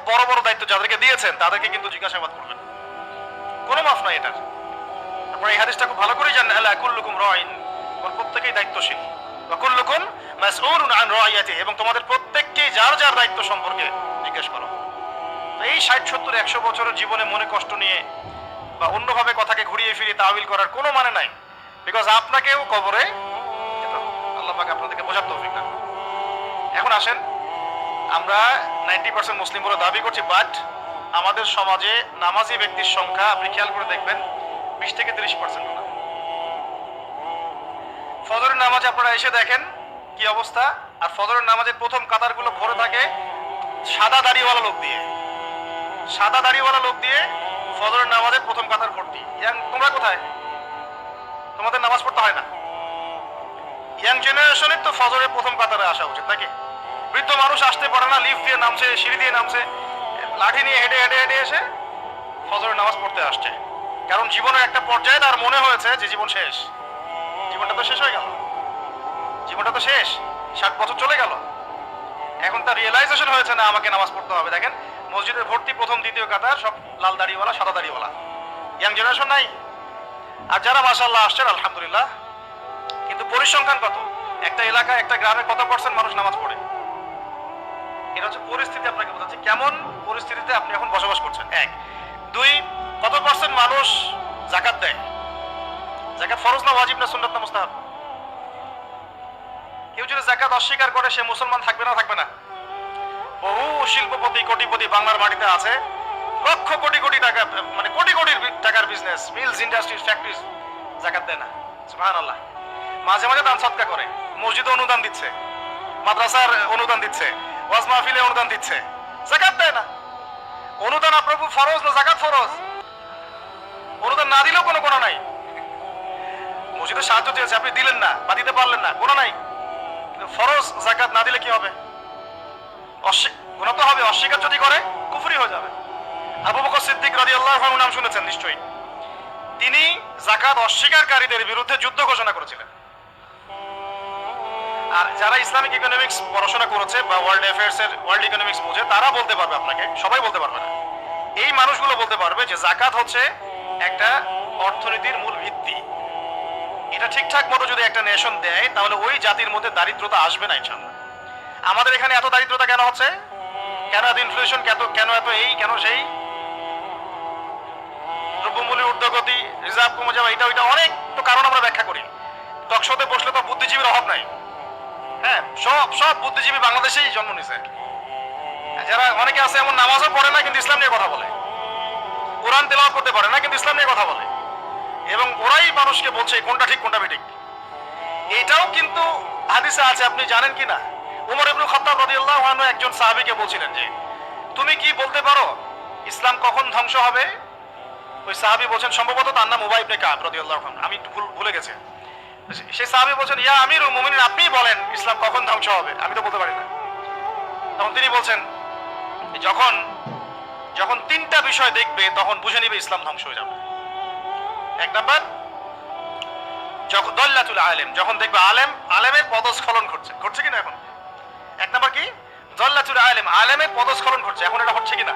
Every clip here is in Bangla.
বড় বড় দায়িত্ব যাদেরকে দিয়েছেন তাদেরকে কিন্তু জিজ্ঞাসাবাদ করবেন, কোনো মাফ নাই এটার। আপনারা এই হাদিসটা খুব ভালো করে জানেন, আলা কুল্লুকুম রাইন, প্রত্যেকেই দায়িত্বশীল, ওয়া কুল্লুকুম মাসউলুন আন রাইয়াতিহি, এবং তোমাদের প্রত্যেককেই যার যার দায়িত্ব সম্পর্কে জিজ্ঞেস করো। এই 60-70-100 বছরের জীবনে মনে কষ্ট নিয়ে বা অন্যভাবে কথাকে ঘুরিয়ে ফিরিয়ে তাওয়িল করার কোনো মানে নাই, বিকজ আপনাকেও কবরে যেতে হবে। আল্লাহ পাক আপনাদেরকে বোঝার তৌফিক দান। এখন আসেন, আমরা 90% মুসলিম বলে দাবি করছি, বাট আমাদের সমাজে নামাজি ব্যক্তির সংখ্যা আপনি খেয়াল করে দেখবেন 20-30% না। ফজরের নামাজে আপনারা এসে দেখেন কি অবস্থা, আর ফজরের নামাজের প্রথম কাতারগুলো ভরে থাকে সাদা দাড়িওয়ালা লোক দিয়ে, সাদা দাড়িওয়ালা লোক দিয়ে ফজরের নামাজের প্রথম কাতার ভর্তি। তোমরা কোথায়? তোমাদের নামাজ পড়তে হয় না? ইয়াং জেনারেশনের তো ফজরের প্রথম কাতারে আসা উচিত নাকি? বৃদ্ধ মানুষ আসতে পারে না, লিফট দিয়ে নামছে, সিঁড়ি দিয়ে নামছে, লাঠি নিয়ে হেঁটে হেঁটে হেঁটে এসে ফজরের নামাজ পড়তে আসছে, কারণ জীবনের একটা পর্যায়ে তার মনে হয়েছে যে জীবন শেষ, জীবনটা তো শেষ হয়ে গেল, জীবনটা তো শেষ, 60 বছর চলে গেল। এখন তার রিয়েলাইজেশন হয়েছে না আমাকে নামাজ পড়তে হবে। দেখেন মসজিদের ভর্তি প্রথম দ্বিতীয় কাতার সব লাল দাড়িওয়ালা, সাদা দাড়িওয়ালা, ইয়াং জেনারেশন নাই। আর যারা মাশাআল্লাহ আসছেন আলহামদুলিল্লাহ, কিন্তু পরিসংখ্যান কত? একটা এলাকায় একটা গ্রামে কত পার্সেন্ট মানুষ নামাজ পড়ে? এটা হচ্ছে পরিস্থিতি, আপনাকে বোঝাচ্ছি কেমন পরিস্থিতিতে আপনি এখন বসবাস করছেন। 1, 2, কত পার্সেন্ট মানুষ যাকাত দেয়? যাকাত ফরজ না ওয়াজিব না সুন্নাত না মুস্তাহাব? কেউ যদি যাকাত অস্বীকার করে সে মুসলমান থাকবে না? থাকবে না? বহু শিল্পপতি কোটিপতি বাংলার মাটিতে আছে, লক্ষ কোটি কোটি টাকা, মানে কোটি কোটি টাকার বিজনেস, মিলস, ইন্ডাস্ট্রিজ, ফ্যাক্টরিজ, যাকাত দেয় না। সুবহানাল্লাহ। মাঝে মাঝে দান সদকা করে, মসজিদে অনুদান দিচ্ছে, মাদ্রাসার অনুদান দিচ্ছে, ওয়াজ মাহফিলে অনুদান দিচ্ছে, যাকাত দেয় না। অনুদান আপনার উপর ফরজ না যাকাত ফরজ? অনুদান না দিলেও কোনো গুনাহ নাই। মসজিদে সাহায্য চেয়েছে, আপনি দিলেন না বা দিতে পারলেন না, গুনাহ নাই। কিন্তু ফরজ যাকাত না দিলে কি হবে? গুনাহ তো হবে। অস্বীকার যদি করে কুফরি হয়ে যাবে। আবু বকর সিদ্দিক রাদিয়াল্লাহু আনহু নাম শুনেছেন নিশ্চয়ই। তিনি যাকাত অস্বীকারীদের বিরুদ্ধে যুদ্ধ ঘোষণা করেছিলেন। আর যারা ইসলামিক ইকোনমিক্স পড়াশোনা করেছে বা ওয়ার্ল্ড অ্যাফেয়ার্স এর ওয়ার্ল্ড ইকোনমিক্স বোঝে তারা বলতে পারবে আপনাকে, সবাই বলতে পারবে না। এই মানুষগুলো বলতে পারবে যে যাকাত হচ্ছে একটা অর্থনীতির মূল ভিত্তি। এটা ঠিকঠাক মতো যদি একটা নেশন দেয় তাহলে ওই জাতির মধ্যে দারিদ্রতা আসবে না ইনশাআল্লাহ। আমাদের এখানে এত দারিদ্রতা কেন হচ্ছে? কেন এত ইনফ্লেশন, কেন এত এই, কেন সেই, দ্রব্যমূল্যের ঊর্ধ্বগতি, রিজার্ভ কমে যাওয়া, এটা ওইটা অনেক তো কারণ আমরা ব্যাখ্যা করি। টকশোতে বসলে তো বুদ্ধিজীবীর অভাব নাই। হ্যাঁ, সব বুদ্ধিজীবী বাংলাদেশেই জন্ম নিছে। যারা অনেকে আছে এমন নামাজও পড়ে না কিন্তু ইসলাম নিয়ে কথা বলে, কোরআন তেলাওয়াত করতে পারে না কিন্তু ইসলাম নিয়ে কথা বলে, এবং ওরাই মানুষকে বলছে কোনটা ঠিক কোনটা বেঠিক। এটাও কিন্তু হাদিসে আছে, আপনি জানেন কি না? উমর ইবনে খাত্তাব রাদিয়াল্লাহু আনহু একজন সাহাবীকে বলছিলেন যে তুমি কি বলতে পারো ইসলাম কখন ধ্বংস হবে? ওই সাহাবী বলছেন, সম্ভবত তার নাম উবাই ইবনে কাব রাদিয়াল্লাহু আনহু, আমি একটু ভুলে গেছি। সেই সাহাবী বলছেন, ইয়া আমিরুল মুমিনিন, আপনিই বলেন ইসলাম কখন ধ্বংস হবে, আমি তো বলতে পারি না। তখন তিনি বলছেন, যখন যখন 3টা বিষয় দেখবে তখন বুঝে নিবে ইসলাম ধ্বংস হয়ে যাবে। 1 নাম্বার, যখন দল্লাতুল আলেম, যখন দেখবে আলেমের পদস্খলন ঘটছে কিনা এখন। 1 নাম্বার কি? দল্লাতুল আলেম, আলেমের পদস্খলন ঘটছে, এখন এটা হচ্ছে কিনা।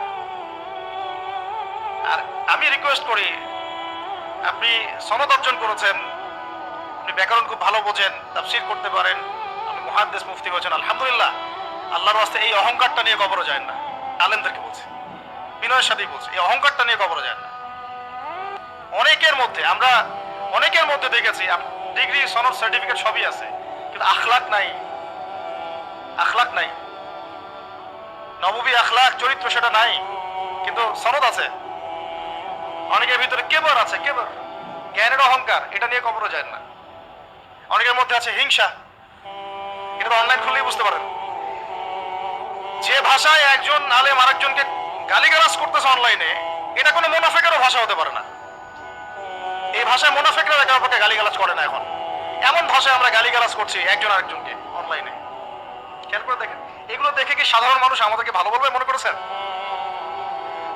আর আমি রিকোয়েস্ট করি, আপনি সনদ অর্জন করেছেন, আপনি ব্যাকরণ খুব ভালো বোঝেন, তাফসীর করতে পারেন, আপনি মুহাদ্দিস মুফতি হয়েছেন, আলহামদুলিল্লাহ। আল্লাহর রাস্তায় এই অহংকারটা নিয়ে কবরে যায় না। আলেমদেরকে বলছি, বিনয়ের সাথেই বলছি, এই অহংকারটা নিয়ে কবরে যায় না। অনেকের মধ্যে দেখেছি ডিগ্রি, সনদ, সার্টিফিকেট সবই আছে, কিন্তু আখলাক নাই, নববী আখলাক, চরিত্র সেটা নাই, কিন্তু সনদ আছে। অনেকের ভিতরে কেবর আছে, জ্ঞানের অহংকার, এটা নিয়ে কবরে যায় না। অনেকের মধ্যে আছে হিংসা, এটা অনলাইন খুললেই বুঝতে পারেন। যে ভাষায় একজন আলেম আরেকজনকে গালিগালাজ করতেছে অনলাইনে, এটা কোনো মুনাফিকেরও ভাষা হতে পারে না। এই ভাষায় মুনাফিকরা একে অপরকে গালিগালাজ করে না। এখন এমন ভাষায় আমরা গালিগালাজ করছি একজন আরেকজনকে অনলাইনে। খেয়াল করে দেখেন, এগুলো দেখে কি সাধারণ মানুষ আমাদেরকে ভালো বলবে মনে করেছেন?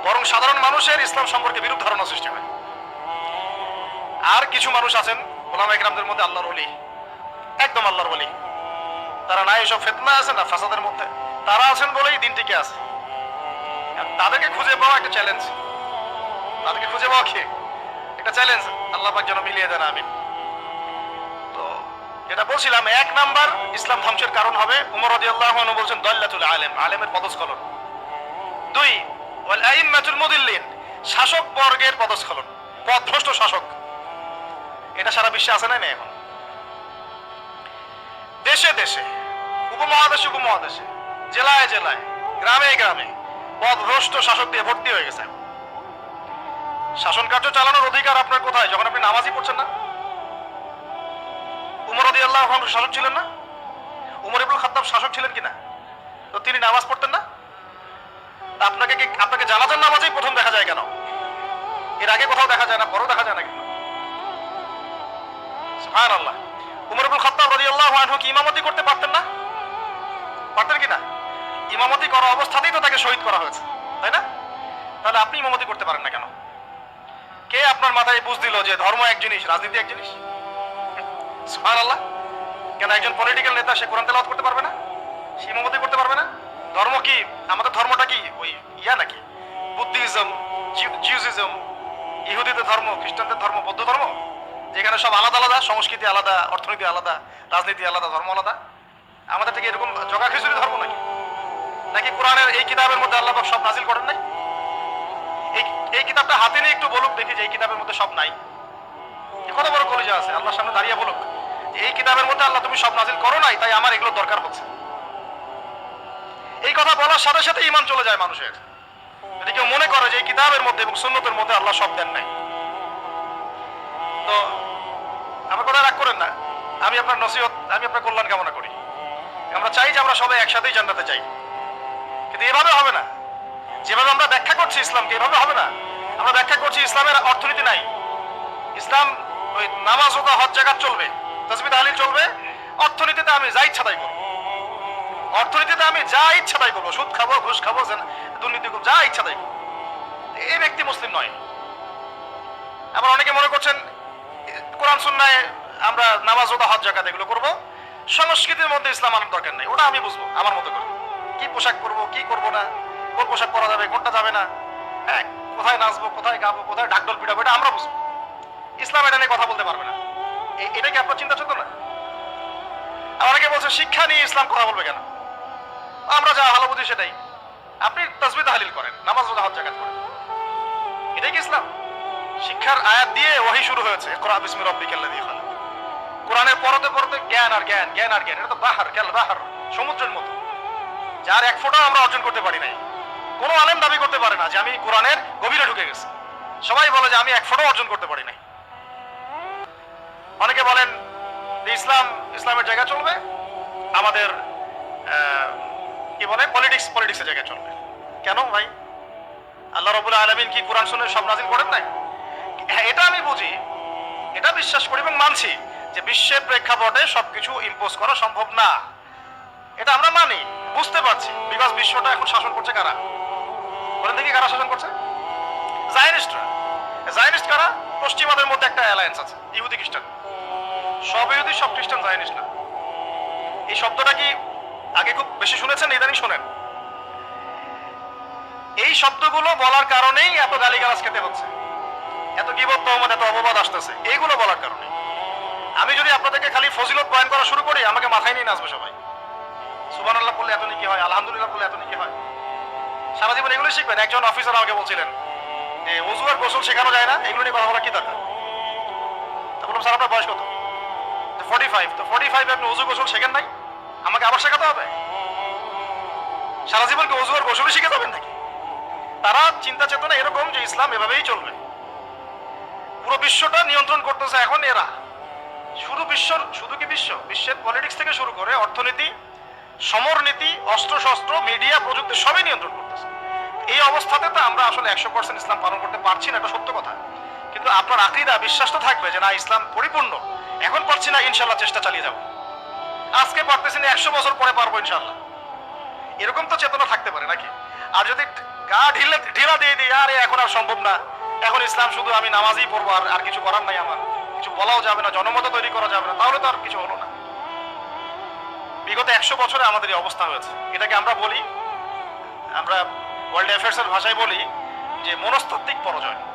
বরং সাধারণ মানুষের ইসলাম সম্পর্কে বিরূপ ধারণা সৃষ্টি হয়। আর কিছু মানুষ আছেন ওলামা ইকরামদের মধ্যে আল্লাহর ওলি, একদম আল্লাহর ওলি, তারা না এসব ফিতনা আছে না ফাসাদের মধ্যে, তারা আছেন বলেই দিন টিকে আছে। তাদেরকে খুঁজে পাওয়া একটা চ্যালেঞ্জ, তাদেরকে খুঁজে পাওয়া কি একটা চ্যালেঞ্জ। আল্লাহ পাক যেন মিলিয়ে দেন, আমিন। তো যেটা বলছিলাম, এক নাম্বার ইসলাম ধ্বংসের কারণ হবে, উমর রাদিয়াল্লাহু আনহু বলছেন, দাল্লাতুল আলেম, আলেমের পদস্খলন। দুই, ওয়াল আইম্মাতুল মুদিল্লিন, শাসক বর্গের পদস্খলন, পথভ্রষ্ট শাসক। এটা সারা বিশ্বে আছে না নেই এখন? দেশে দেশে, উপমহাদেশে উপমহাদেশে, জেলায় জেলায়, গ্রামে গ্রামে পথভ্রষ্ট শাসক দিয়ে ভর্তি হয়ে গেছে। শাসন কার্য চালানোর অধিকার আপনার কোথায়? যখন আপনি নামাজই পড়ছেন না। উমর রাদিয়াল্লাহু আনহু শাসক ছিলেন না? উমর ইবনুল খাত্তাব শাসক ছিলেন কিনা? তো তিনি নামাজ পড়তেন না? তা আপনাকে জানাজার নামাজেই প্রথম দেখা যায় কেন? এর আগে কোথাও দেখা যায় না, পরেও দেখা যায় না কেন? সুবহানাল্লাহ। উমর ইবনুল খাত্তাব রাদিয়াল্লাহু আনহু কি ইমামতি করতে পারতেন না? পারতেন কিনা? ইমামতি করা অবস্থাতেই তো তাকে শহীদ করা হয়েছে, তাই না? তাহলে আপনি ইমামতি করতে পারেন না কেন? কে আপনার মাথায় বুঝ দিল যে ধর্ম এক জিনিস, রাজনীতি এক জিনিস? সুবহানাল্লাহ। কেন একজন পলিটিক্যাল নেতা সে কোরআন তেলাওয়াত করতে পারবে না? সে ইমামতি করতে পারবে না? ধর্ম কি, আমাদের ধর্মটা কি ওই ইয়া নাকি? বুদ্ধিজম, জিউসিজম, ইহুদিদের ধর্ম, খ্রিস্টানদের ধর্ম, বৌদ্ধ ধর্ম, যেখানে সব আলাদা আলাদা, সংস্কৃতি আলাদা, অর্থনীতি আলাদা, রাজনীতি আলাদা, ধর্ম আলাদা। আমাদের থেকে এরকম জগা খিচুড়ি ধর্ম নাকি? নাকি কোরআনের এই কিতাবের মধ্যে আল্লাহ পাক সব নাজিল করেন নাই? এই কিতাবটা হাতে নিয়ে একটু বলুক দেখি যে এই কিতাবের মধ্যে সব নাই। কত বড় কলিজা আছে, আল্লাহর সামনে দাঁড়িয়ে বলুক যে এই কিতাবের মধ্যে আল্লাহ তুমি সব নাজিল করো নাই, তাই আমার এগুলো দরকার হচ্ছে। এই কথা বলার সাথে সাথে ঈমান চলে যায় মানুষের। যদি কেউ মনে করে যে এই কিতাবের মধ্যে এবং সুন্নতের মধ্যে আল্লাহ সব দেন নাই। তো আমার কথা রাগ করেন না, আমি আপনার নসিহত, আমি আপনার কল্যাণ কামনা করি। আমরা চাই যে আমরা সবাই একসাথেই জান্নাতে চাই, কিন্তু এভাবে হবে না। যেভাবে আমরা ব্যাখ্যা করছি ইসলামকে, এভাবে হবে না। আমরা ব্যাখ্যা করছি ইসলামের অর্থনীতি নাই, ইসলাম ওই নামাজ রোজা হজ জাকাত চলবে, তাসবিহ তাহলিল চলবে, অর্থনীতিতে আমি যা ইচ্ছা তাই করবো, অর্থনীতিতে আমি যা ইচ্ছা তাই করবো, সুদ খাবো, ঘুষ খাবো, দুর্নীতি করবো, যা ইচ্ছা তাই করবো। এই ব্যক্তি মুসলিম নয়। আবার অনেকে মনে করছেন কোরআন সুন্নায় আমরা নামাজ রোজা হজ জাকাত এগুলো করবো, সংস্কৃতির মধ্যে ইসলাম আনার দরকার নেই, ওটা আমি বুঝবো আমার মতো করে। কি পোশাক পরবো, কি করবো না, কোন পোশাক পরা যাবে, কোনটা যাবে না, হ্যাঁ, কোথায় নাচবো, কোথায় গাবো, কোথায় ঢাকঢোল পিটাবো, এটা আমরা বুঝবো। ইসলাম এটা নিয়ে কথা বলতে পারবে না। এটা কি আপনার চিন্তা চলতো না? অনেকে বলছে শিক্ষা নিয়ে ইসলাম কথা বলবে কেন? আমরা যা ভালো বুঝি সেটাই। আপনি তাসবিহ তাহলিল করেন, নামাজ রোজা হজ জাকাত করেন, এটাই কি ইসলাম? শিক্ষার আয়াত দিয়ে ওহী শুরু হয়েছে, ইকরা বিসমি রাব্বিকাল্লাযী খালাক। কোরআনের পড়তে পড়তে জ্ঞান আর জ্ঞান, জ্ঞান আর জ্ঞান। এটা তো বাহার, কাল বাহার, সমুদ্রের মতো, যার এক ফোঁটাও আমরা অর্জন করতে পারি নাই। কোনো আলেম দাবি করতে পারে না যে আমি কোরআনের গভীরে ঢুকে গেছি। সবাই বলে যে আমি এক ফোঁটাও অর্জন করতে পারি নাই। অনেকে বলেন যে ইসলামের জায়গা চলবে, আমাদের কি বলে পলিটিক্সের জায়গায় চলবে। কেন ভাই? আল্লাহ রাব্বুল আলামিন কি কোরআন সুন্নাহ সব নাযিল করেন নাই? হ্যাঁ, এটা আমি বুঝি, এটা বিশ্বাস করি এবং মানছি যে বিশ্বের প্রেক্ষাপটে সবকিছু ইম্পোজ করা সম্ভব না। এটা আমরা মানি, বুঝতে পারছি। বিকজ বিশ্বটা এখন শাসন করছে কারা? বলেন দেখি কারা শাসন করছে? জায়নিস্টরা। জায়নিস্ট কারা? পশ্চিমাদের মধ্যে একটা অ্যালায়েন্স আছে, ইহুদি খ্রিস্টান। সব ইহুদি, সব খ্রিস্টান জায়নিস্ট না। এই শব্দটা কি আগে খুব বেশি শুনেছেন, ইদানিং শোনেন? এই শব্দগুলো বলার কারণেই এত গালিগালাজ খেতে হচ্ছে, এত গীবত, তহমত, এত অপবাদ আসতেছে, এইগুলো বলার কারণে। আমি যদি আপনাদেরকে খালি ফজিলত বয়ান করা শুরু করি, আমাকে মাথায় নিয়ে নাচবে সবাই। সুবহানাল্লাহ বললে এত নাকি হয়, আলহামদুলিল্লাহ বললে এত নাকি হয়। সারা জীবন এগুলোই শিখবেন। একজন অফিসার আমাকে বলছিলেন যে ওযু আর গোসল শেখানো যায় না, এগুলো নিয়ে কথা বলা কি দরকার? তা বললাম স্যার আপনার বয়স কত? 45। তো 45 আপনি ওযু গোসল শেখেন নাই, আমাকে আবার শেখাতে হবে? সারা জীবন কি ওযু আর গোসলই শিখে যাবেন নাকি? তারা চিন্তা চেতনা এরকম যে ইসলাম এভাবেই চলবে, পুরো বিশ্বটা নিয়ন্ত্রণ করতেছে এখন এরা। শুধু কি বিশ্বের পলিটিক্স থেকে শুরু করে অর্থনীতি, সমরনীতি, অস্ত্রশস্ত্র, মিডিয়া, প্রযুক্তি সবই নিয়ন্ত্রণ করতেছে। এই অবস্থাতে তো আমরা আসলে 100% ইসলাম পালন করতে পারছি না, এটা সত্য কথা। কিন্তু আপনার আকীদা, বিশ্বাস তো থাকবে যে না, ইসলাম পরিপূর্ণ। এখন পারছি না, ইনশাল্লাহ চেষ্টা চালিয়ে যাব। আজকে পারতেছি না, 100 বছর পরে পারবো ইনশাল্লাহ। এরকম তো চেতনা থাকতে পারে নাকি? আর যদি গা ঢিলা দিয়ে দিই, আরে এখন আর সম্ভব না, এখন ইসলাম শুধু আমি নামাজই পড়বো, আর কিছু করার নাই, আমার কিছু বলাও যাবে না, জনমত তৈরি করা যাবে না, তাহলে তো আর কিছু হলো না। বিগত 100 বছরে আমাদের এই অবস্থা হয়েছে। এটাকে আমরা বলি, আমরা ওয়ার্ল্ড অ্যাফেয়ার্সের ভাষায় বলি যে মনস্তাত্ত্বিক পরাজয়।